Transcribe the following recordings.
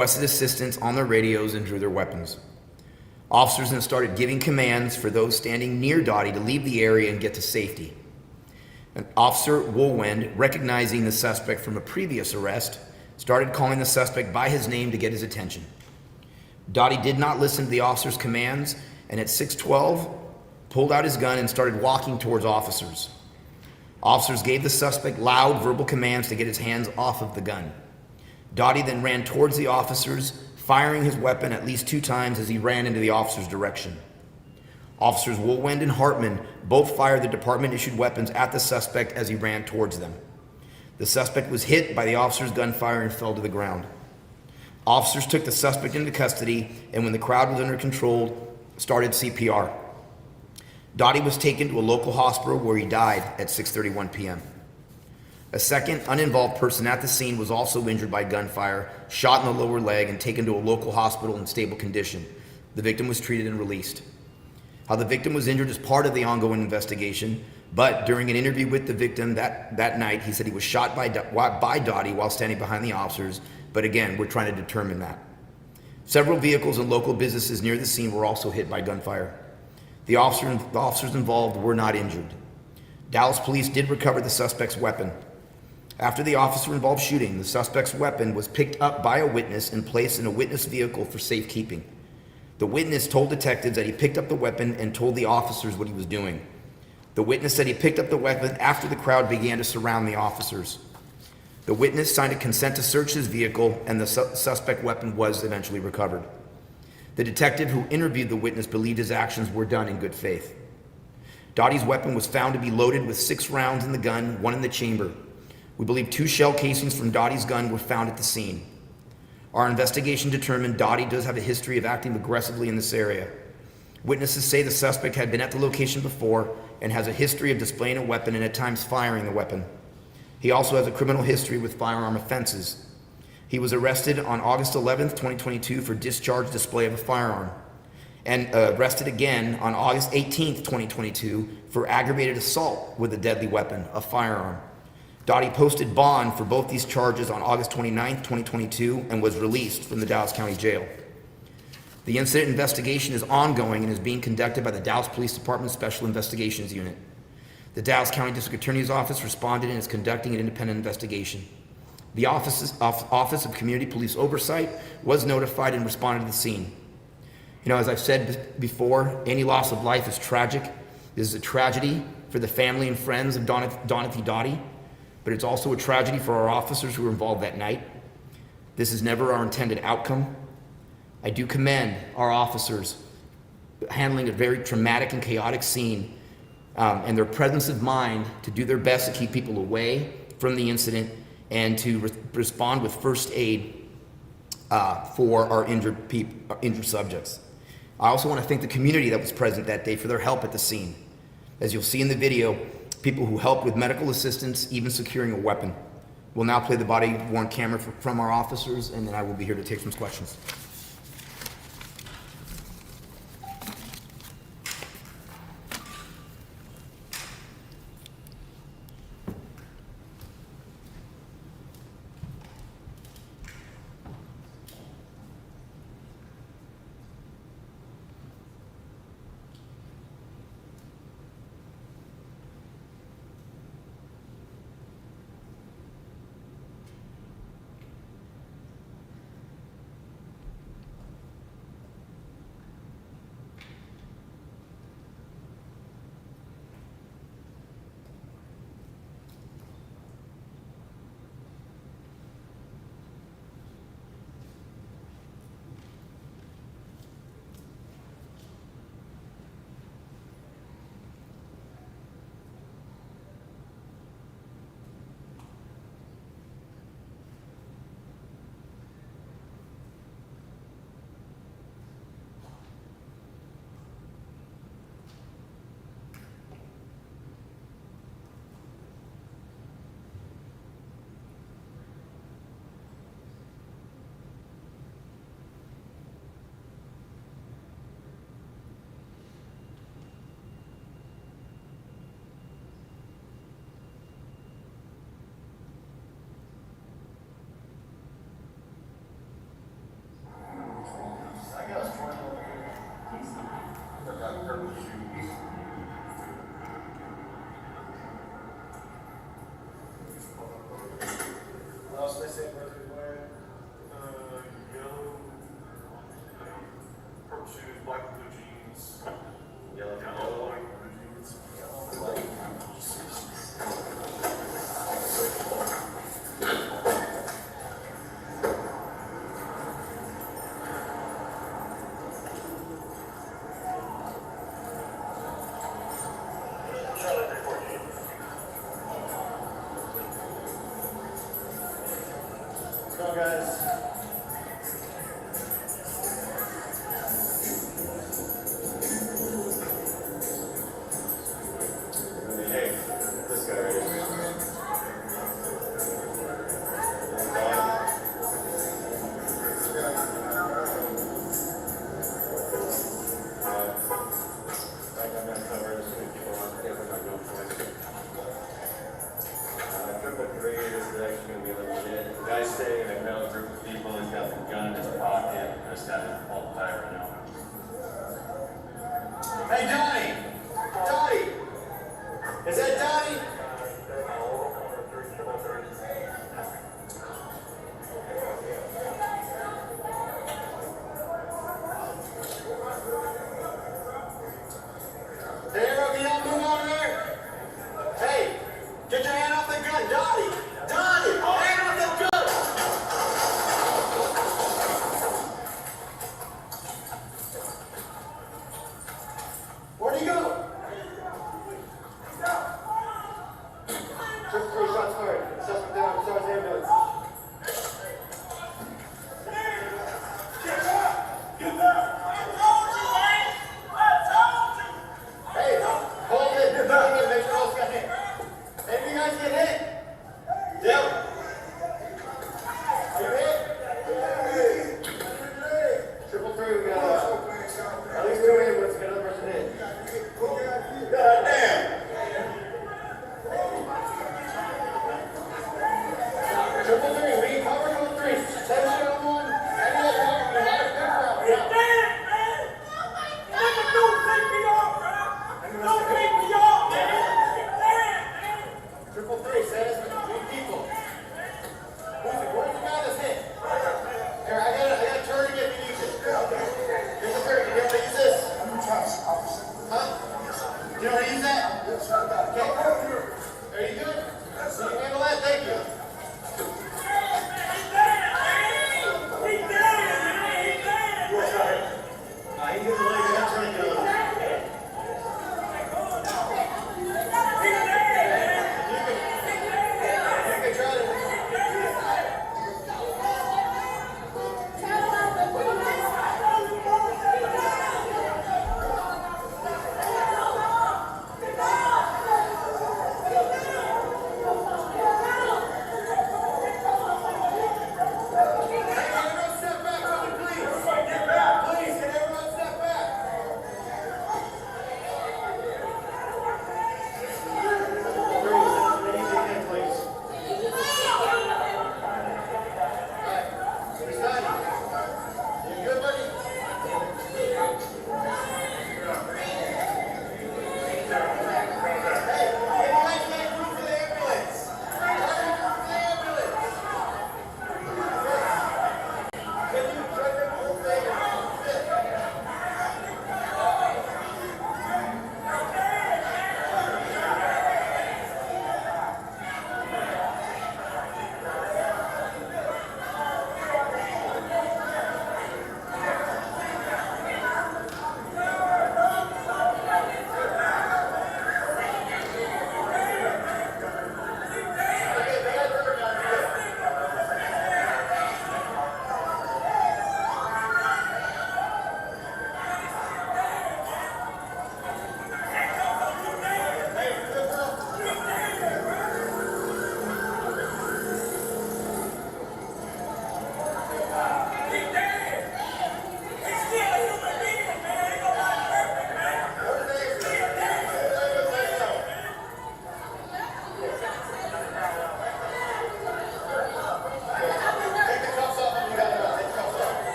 requested assistance on their radios and drew their weapons. Officers then started giving commands for those standing near Dottie to leave the area and get to safety. And Officer Woolwind, recognizing the suspect from a previous arrest, started calling the suspect by his name to get his attention. Dottie did not listen to the officer's commands, and at 6:12, pulled out his gun and started walking towards officers. Officers gave the suspect loud verbal commands to get his hands off of the gun. Dottie then ran towards the officers, firing his weapon at least 2 times as he ran into the officer's direction. Officers Woolwind and Hartman both fired the department-issued weapons at the suspect as he ran towards them. The suspect was hit by the officer's gunfire and fell to the ground. Officers took the suspect into custody, and when the crowd was under control, started CPR. Dottie was taken to a local hospital where he died at 6:31 p.m. A second uninvolved person at the scene was also injured by gunfire, shot in the lower leg, and taken to a local hospital in stable condition. The victim was treated and released. How the victim was injured is part of the ongoing investigation, but during an interview with the victim that night, he said he was shot by Dottie while standing behind the officers, but again, we're trying to determine that. Several vehicles and local businesses near the scene were also hit by gunfire. The officers involved were not injured. Dallas police did recover the suspect's weapon. After the officer-involved shooting, the suspect's weapon was picked up by a witness and placed in a witness vehicle for safekeeping. The witness told detectives that he picked up the weapon and told the officers what he was doing. The witness said he picked up the weapon after the crowd began to surround the officers. The witness signed a consent to search his vehicle, and the suspect weapon was eventually recovered. The detective who interviewed the witness believed his actions were done in good faith. Dottie's weapon was found to be loaded with 6 rounds in the gun, 1 in the chamber. We believe 2 shell casings from Dottie's gun were found at the scene. Our investigation determined Dottie does have a history of acting aggressively in this area. Witnesses say the suspect had been at the location before and has a history of displaying a weapon and at times firing the weapon. He also has a criminal history with firearm offenses. He was arrested on August 11th, 2022 for discharge display of a firearm, and arrested again on August 18th, 2022 for aggravated assault with a deadly weapon, a firearm. Dottie posted bond for both these charges on August 29th, 2022 and was released from the Dallas County Jail. The incident investigation is ongoing and is being conducted by the Dallas Police Department Special Investigations Unit. The Dallas County District Attorney's Office responded and is conducting an independent investigation. The Office of Community Police Oversight was notified and responded to the scene. You know, as I've said before, any loss of life is tragic. This is a tragedy for the family and friends of Donathy Dottie, but it's also a tragedy for our officers who were involved that night. This is never our intended outcome. I do commend our officers handling a very traumatic and chaotic scene, and their presence of mind to do their best to keep people away from the incident and to respond with first aid for our injured subjects. I also want to thank the community that was present that day for their help at the scene. As you'll see in the video, people who helped with medical assistance, even securing a weapon. We'll now play the body-worn camera from our officers, and then I will be here to take some questions. this guy is all fire right now. Hey, Donnie! Donnie! Is that Donnie? There, if you don't move over there. Hey, get your hand off the gun, Donnie! Donnie! Hand off the gun!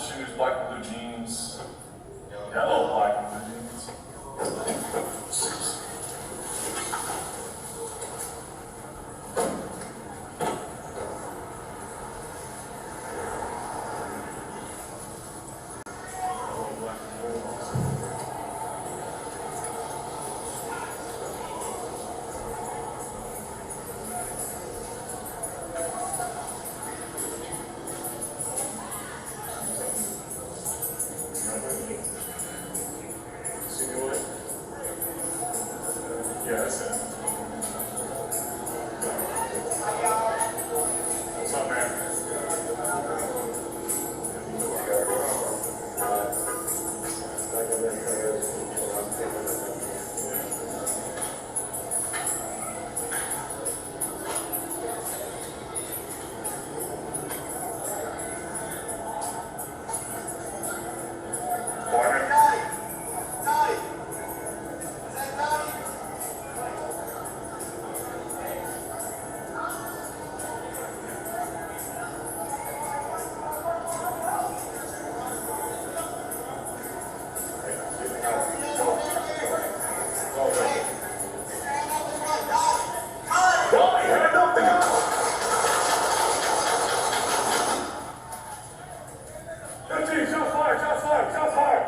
shoes, black and blue jeans. Yellow, black and blue jeans. Yeah, that's it. What's up, man? Barney? Dottie! Dottie! Is that Dottie? Dottie, hand up the gun! Empty, shot fire, shot fire, shot fire!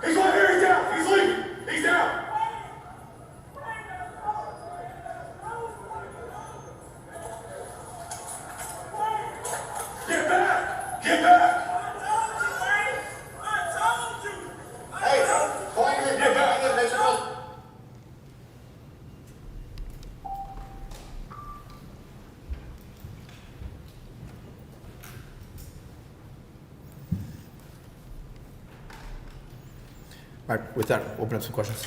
He's right here, he's down, he's leaving, he's down! Get back! Get back! Hey, call him in. Get back. Make sure those- All right, with that, open up some questions.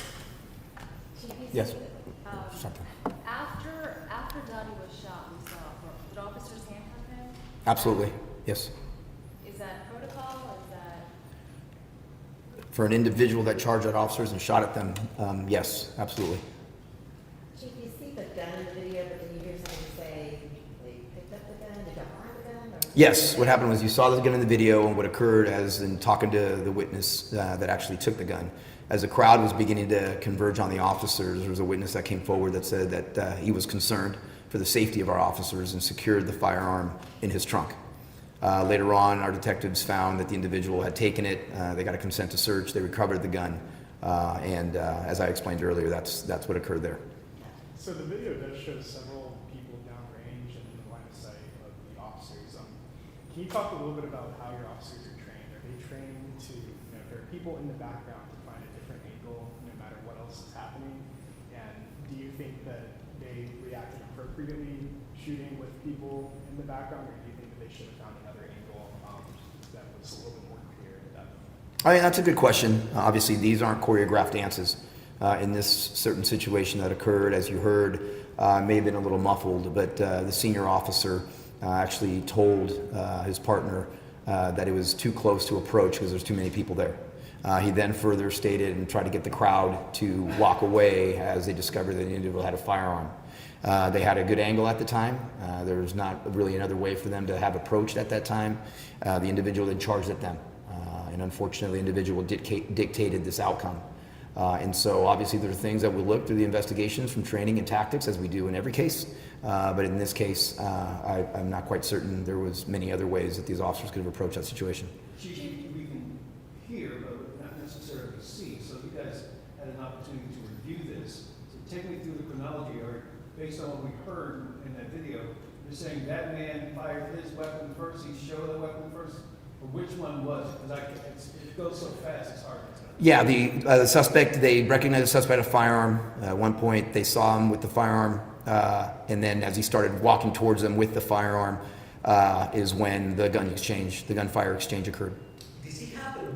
Chief, Yes. Something. After Dottie was shot, we saw, did officers handcuff him? Absolutely, yes. Is that protocol or is that? For an individual that charged at officers and shot at them, yes, absolutely. Chief, you see the gun in the video, but then you hear someone say they picked up the gun, did you find the gun? Or- Yes, what happened was you saw the gun in the video, and what occurred as in talking to the witness that actually took the gun. As the crowd was beginning to converge on the officers, there was a witness that came forward that said that he was concerned for the safety of our officers and secured the firearm in his trunk. Later on, our detectives found that the individual had taken it. They got a consent to search. They recovered the gun, and as I explained earlier, that's what occurred there. So the video does show several people downrange and in the line of sight of the officers. Can you talk a little bit about how your officers are trained? Are they trained to, if there are people in the background to find a different angle no matter what else is happening? And do you think that they reacted appropriately shooting with people in the background, or do you think that they should have found another angle that was a little bit more clear at that moment? I mean, that's a good question. Obviously, these aren't choreographed dances. In this certain situation that occurred, as you heard, may have been a little muffled, but the senior officer actually told his partner that it was too close to approach because there's too many people there. He then further stated and tried to get the crowd to walk away as they discovered that the individual had a firearm. They had a good angle at the time. There was not really another way for them to have approached at that time. The individual then charged at them. And unfortunately, the individual dictated this outcome. And so obviously there are things that we look through the investigations from training and tactics, as we do in every case. But in this case, I'm not quite certain there was many other ways that these officers could have approached that situation. Chief, we can hear, but not necessarily see. So you guys had an opportunity to review this. So take me through the chronology, or based on what we heard in that video, you're saying that man fired his weapon first, he showed the weapon first, or which one was it? Because it goes so fast, it's hard to tell. Yeah, the suspect, they recognized the suspect had a firearm. At one point, they saw him with the firearm, and then as he started walking towards them with the firearm, is when the gunfire exchange occurred. Does he have the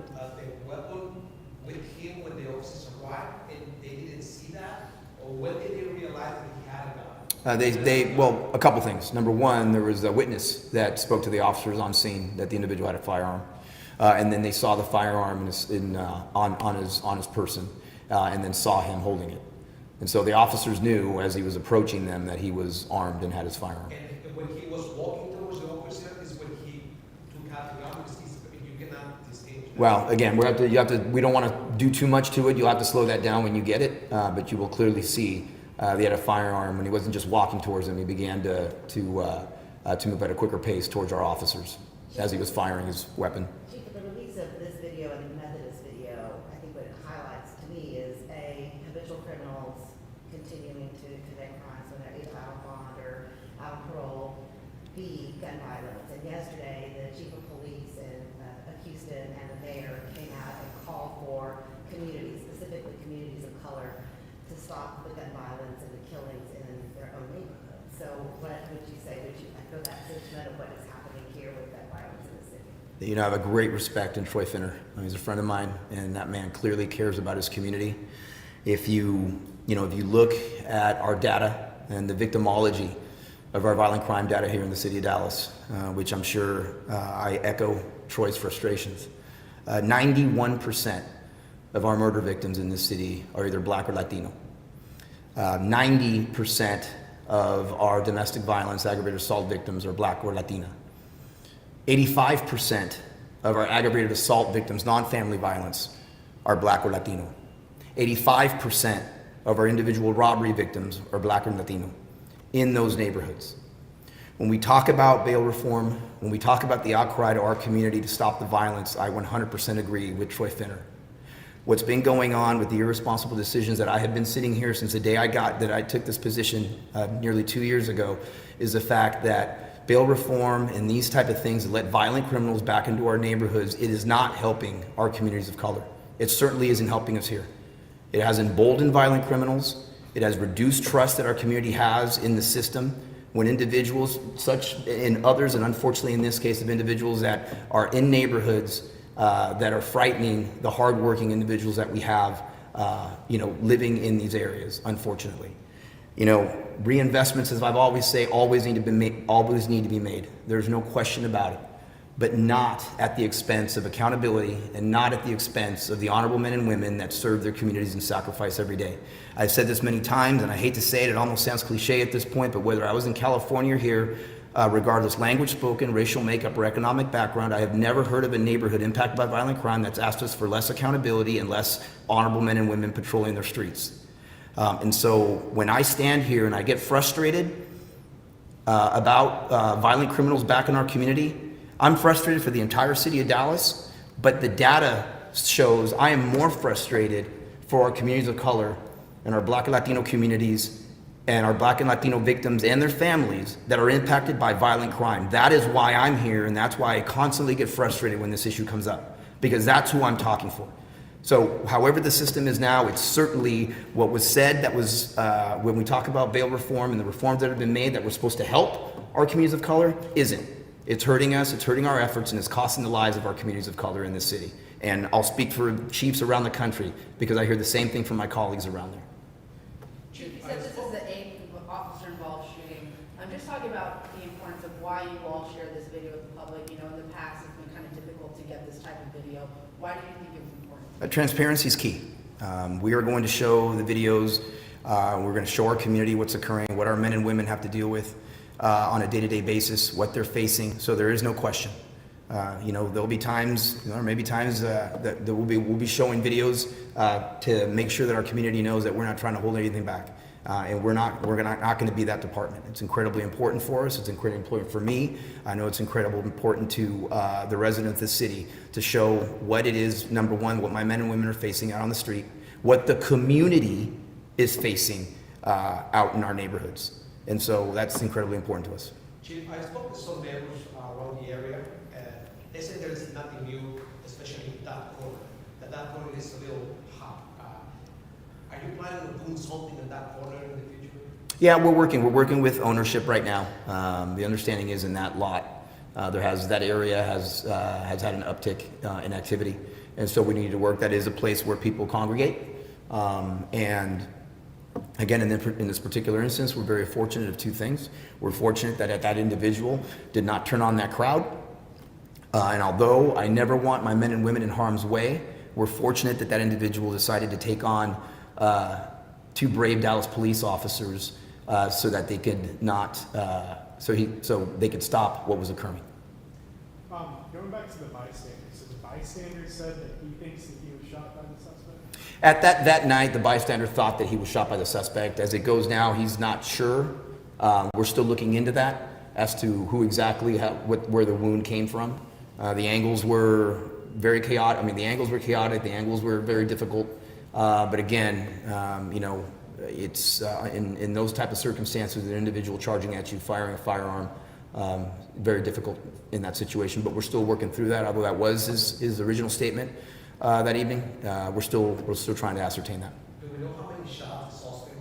weapon with him when the officers arrived and they didn't see that? Or when did they realize that he had a gun? Well, a couple things. Number one, there was a witness that spoke to the officers on scene that the individual had a firearm. And then they saw the firearm on his person, and then saw him holding it. And so the officers knew as he was approaching them that he was armed and had his firearm. And when he was walking towards the officer is when he took out the gun, because you cannot distinguish. Well, again, we don't want to do too much to it. You'll have to slow that down when you get it, but you will clearly see they had a firearm, and he wasn't just walking towards them. He began to move at a quicker pace towards our officers as he was firing his weapon. Chief, the release of this video and the Methodist video, I think what it highlights to me is A, habitual criminals continuing to commit crimes when they're either out on bond or out on parole. B, gun violence. And yesterday, the chief of police of Houston and the mayor came out and called for communities, specifically communities of color, to stop the gun violence and the killings in their own neighborhood. So what would you say? Would you echo that sentiment of what is happening here with gun violence in the city? You know, I have a great respect in Troy Finner. He's a friend of mine, and that man clearly cares about his community. If you look at our data and the victimology of our violent crime data here in the city of Dallas, which I'm sure I echo Troy's frustrations. 91% of our murder victims in this city are either black or Latino. 90% of our domestic violence aggravated assault victims are black or Latina. 85% of our aggravated assault victims, non-family violence, are black or Latino. 85% of our individual robbery victims are black or Latino in those neighborhoods. When we talk about bail reform, when we talk about the outcry to our community to stop the violence, I 100% agree with Troy Finner. What's been going on with the irresponsible decisions that I have been sitting here since the day I took this position nearly 2 years ago is the fact that bail reform and these type of things that let violent criminals back into our neighborhoods, it is not helping our communities of color. It certainly isn't helping us here. It has emboldened violent criminals. It has reduced trust that our community has in the system when individuals, such and others, and unfortunately in this case of individuals that are in neighborhoods that are frightening the hardworking individuals that we have, living in these areas, unfortunately. Reinvestments, as I've always say, always need to be made. There's no question about it. But not at the expense of accountability and not at the expense of the honorable men and women that serve their communities and sacrifice every day. I've said this many times, and I hate to say it almost sounds cliche at this point, but whether I was in California or here, regardless language spoken, racial makeup, or economic background, I have never heard of a neighborhood impacted by violent crime that's asked us for less accountability and less honorable men and women patrolling their streets. And so when I stand here and I get frustrated about violent criminals back in our community, I'm frustrated for the entire city of Dallas, but the data shows I am more frustrated for our communities of color and our black and Latino communities and our black and Latino victims and their families that are impacted by violent crime. That is why I'm here, and that's why I constantly get frustrated when this issue comes up, because that's who I'm talking for. So however the system is now, it's certainly what was said that was, when we talk about bail reform and the reforms that have been made that were supposed to help our communities of color, isn't. It's hurting us, it's hurting our efforts, and it's costing the lives of our communities of color in this city. And I'll speak for chiefs around the country because I hear the same thing from my colleagues around there. Chief, you said this is the eighth officer-involved shooting. I'm just talking about the importance of why you all share this video with the public. In the past, it's been kind of difficult to get this type of video. Why do you think it was important? Transparency is key. We are going to show the videos. We're going to show our community what's occurring, what our men and women have to deal with on a day-to-day basis, what they're facing. So there is no question. There'll be times, or maybe times that we'll be showing videos to make sure that our community knows that we're not trying to hold anything back, and we're not going to be that department. It's incredibly important for us. It's incredibly important for me. I know it's incredibly important to the residents of the city to show what it is. Number one, what my men and women are facing out on the street, what the community is facing out in our neighborhoods. And so that's incredibly important to us. Chief, I spoke with some neighbors around the area, and they said there is nothing new, especially in that corner. That corner is a little hot. Are you planning to do something in that corner in the future? Yeah, we're working with ownership right now. The understanding is in that lot, that area has had an uptick in activity, and so we need to work. That is a place where people congregate, and again, in this particular instance, we're very fortunate of two things. We're fortunate that that individual did not turn on that crowd. And although I never want my men and women in harm's way, we're fortunate that that individual decided to take on two brave Dallas police officers so that they could not, so they could stop what was occurring. Going going back to the bystander, so the bystander said that he thinks that he was shot by the suspect? At that night, the bystander thought that he was shot by the suspect. As it goes now, he's not sure. We're still looking into that as to who exactly, where the wound came from. The angles were very chaotic. I mean, the angles were chaotic. The angles were very difficult. But again, you know, it's in those type of circumstances, an individual charging at you, firing a firearm, very difficult in that situation. But we're still working through that. Although that was his original statement that evening, we're still trying to ascertain that. Do we know how many shots the suspect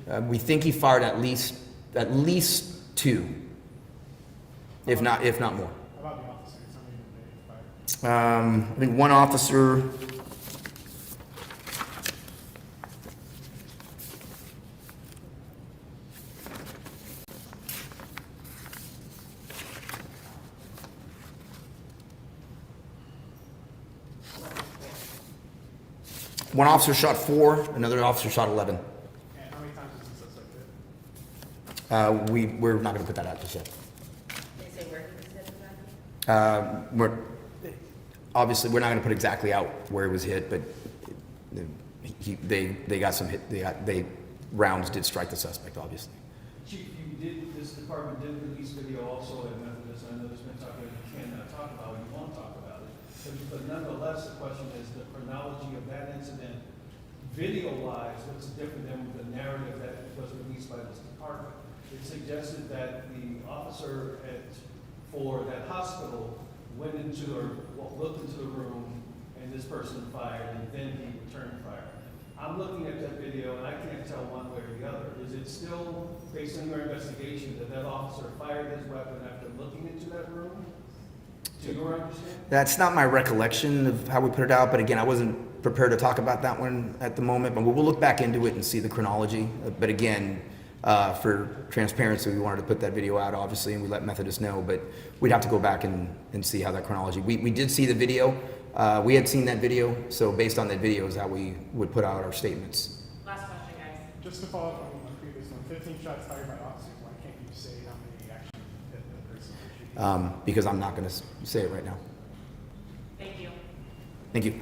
did? We think he fired at least 2, if not more. How about the officers? How many did they fire? I think one officer. One officer shot 4, another officer shot 11. And how many times was the suspect hit? We're not going to put that out just yet. They say where he was hit exactly? Obviously we're not going to put exactly out where he was hit, but they got some hit. Rounds did strike the suspect, obviously. Chief, this department did release video also at Methodist. I know there's been talk that you cannot talk about it, you won't talk about it. But nonetheless, the question is the chronology of that incident, video-wise, what's different than the narrative that was released by this department? It suggested that the officer for that hospital went into or looked into the room and this person fired and then he returned fire. I'm looking at that video and I can't tell one way or the other. Is it still, based on your investigation, that officer fired his weapon after looking into that room? To your understanding? That's not my recollection of how we put it out, but again, I wasn't prepared to talk about that one at the moment, but we'll look back into it and see the chronology. But again, for transparency, we wanted to put that video out, obviously, and we let Methodist know, but we'd have to go back and see how that chronology. We did see the video. We had seen that video, so based on that video is how we would put out our statements. Last question, guys. Just to follow up on the previous one, 15 shots fired by officers, why can't you say how many actually hit the person you're shooting? Because I'm not going to say it right now. Thank you. Thank you.